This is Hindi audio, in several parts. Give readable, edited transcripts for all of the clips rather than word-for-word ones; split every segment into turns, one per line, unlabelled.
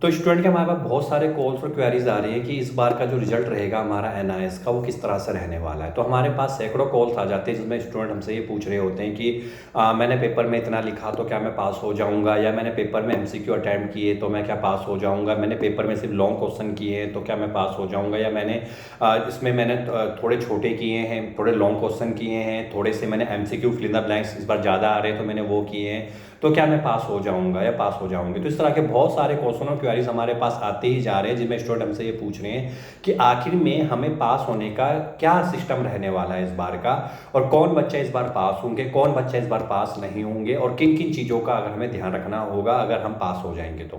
तो स्टूडेंट के हमारे पास बहुत सारे कॉल्स और क्वेरीज आ रही है कि इस बार का जो रिजल्ट रहेगा हमारा एनआईएस का वो किस तरह से रहने वाला है। तो हमारे पास सैकड़ों कॉल्स आ जाते हैं जिसमें स्टूडेंट हमसे ये पूछ रहे होते हैं कि मैंने पेपर में इतना लिखा तो क्या मैं पास हो जाऊंगा, या मैंने पेपर में एमसीक्यू अटैम्प्ट किए तो मैं क्या पास हो जाऊंगा, मैंने पेपर में सिर्फ लॉन्ग क्वेश्चन किए हैं तो क्या मैं पास हो जाऊंगा, या इसमें मैंने थोड़े छोटे किए हैं, थोड़े लॉन्ग क्वेश्चन किए हैं, थोड़े से मैंने MCQ fill in the blanks इस बार ज़्यादा आ रहे हैं तो मैंने वो किए हैं, तो क्या मैं पास हो जाऊंगा या पास हो जाऊंगी। तो इस तरह के बहुत सारे क्वेश्चन और क्वेरीज हमारे पास आते ही जा रहे हैं जिनमें स्टूडेंट हमसे ये पूछ रहे हैं कि आखिर में हमें पास होने का क्या सिस्टम रहने वाला है इस बार का, और कौन बच्चा इस बार पास होंगे, कौन बच्चा इस बार पास नहीं होंगे, और किन किन चीज़ों का अगर हमें ध्यान रखना होगा अगर हम पास हो जाएंगे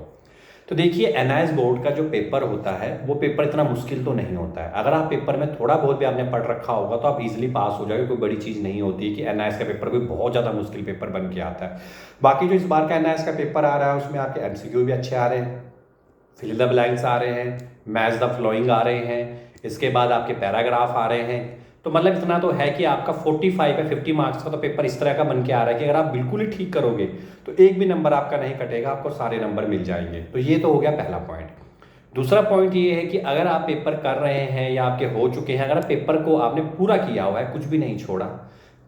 तो देखिए, एनआईएस बोर्ड का जो पेपर होता है वो पेपर इतना मुश्किल तो नहीं होता है। अगर आप पेपर में थोड़ा बहुत भी आपने पढ़ रखा होगा तो आप इजीली पास हो जाओगे। कोई बड़ी चीज़ नहीं होती है कि एनआईएस का पेपर कोई बहुत ज़्यादा मुश्किल पेपर बन के आता है। बाकी जो इस बार का एनआईएस का पेपर आ रहा है उसमें आपके एमसीक्यू भी अच्छे आ रहे हैं, फिल द ब्लैंक्स आ रहे हैं, मैच द फ्लोइंग आ रहे हैं, इसके बाद आपके पैराग्राफ आ रहे हैं। तो मतलब इतना तो है कि आपका 45 या 50 मार्क्स का तो पेपर इस तरह का बन के आ रहा है कि अगर आप बिल्कुल ही ठीक करोगे तो एक भी नंबर आपका नहीं कटेगा, आपको सारे नंबर मिल जाएंगे। तो ये तो हो गया पहला पॉइंट। दूसरा पॉइंट ये है कि अगर आप पेपर कर रहे हैं या आपके हो चुके हैं, अगर आप पेपर को आपने पूरा किया हुआ है, कुछ भी नहीं छोड़ा,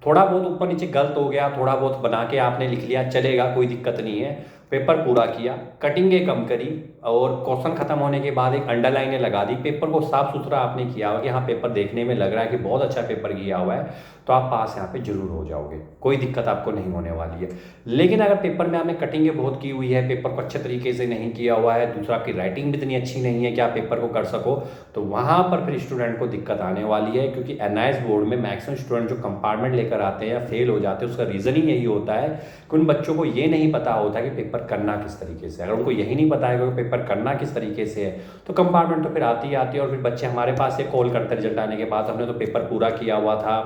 थोड़ा बहुत ऊपर नीचे गलत हो गया, थोड़ा बहुत बना के आपने लिख लिया, चलेगा, कोई दिक्कत नहीं है। पेपर पूरा किया, कटिंगें कम करी, और क्वेश्चन खत्म होने के बाद एक अंडरलाइनें लगा दी, पेपर को साफ सुथरा आपने किया हुआ कि हाँ पेपर देखने में लग रहा है कि बहुत अच्छा पेपर किया हुआ है, तो आप पास यहाँ पे जरूर हो जाओगे, कोई दिक्कत आपको नहीं होने वाली है। लेकिन अगर पेपर में आपने कटिंगें बहुत की हुई है, पेपर को अच्छे तरीके से नहीं किया हुआ है, दूसरा आपकी राइटिंग भी इतनी अच्छी नहीं है कि आप पेपर को कर सको, तो वहाँ पर फिर स्टूडेंट को दिक्कत आने वाली है। क्योंकि एनआईएस बोर्ड में मैक्सिमम स्टूडेंट जो कंपार्टमेंट लेकर आते हैं या फेल हो जाते हैं, उसका रीज़न ही यही होता है कि उन बच्चों को ये नहीं पता होता कि पेपर करना किस तरीके से। अगर उनको यही नहीं पता है कि पेपर करना किस तरीके से है तो कंपार्टमेंट तो फिर आती ही आती है, और फिर बच्चे हमारे पास ये कॉल करते रिजल्ट आने के बाद, हमने तो पेपर पूरा किया हुआ था,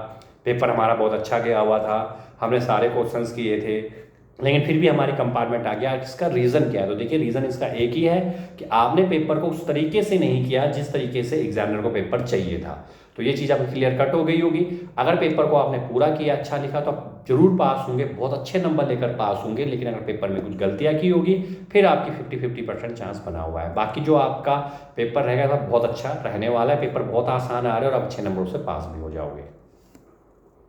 पेपर हमारा बहुत अच्छा गया हुआ था, हमने सारे क्वेश्चंस किए थे, लेकिन फिर भी हमारी कंपार्टमेंट आ गया। इसका रीज़न क्या है? तो देखिए, रीज़न इसका एक ही है कि आपने पेपर को उस तरीके से नहीं किया जिस तरीके से एग्जामिनर को पेपर चाहिए था। तो ये चीज़ आपकी क्लियर कट हो गई होगी। अगर पेपर को आपने पूरा किया, अच्छा लिखा, तो आप जरूर पास होंगे, बहुत अच्छे नंबर लेकर पास होंगे। लेकिन अगर पेपर में कुछ गलतियां की होगी फिर आपकी 50-50% चांस बना हुआ है। बाकी जो आपका पेपर रहेगा बहुत अच्छा रहने वाला है, पेपर बहुत आसान आ रहा है और आप अच्छे नंबरों से पास भी हो जाओगे।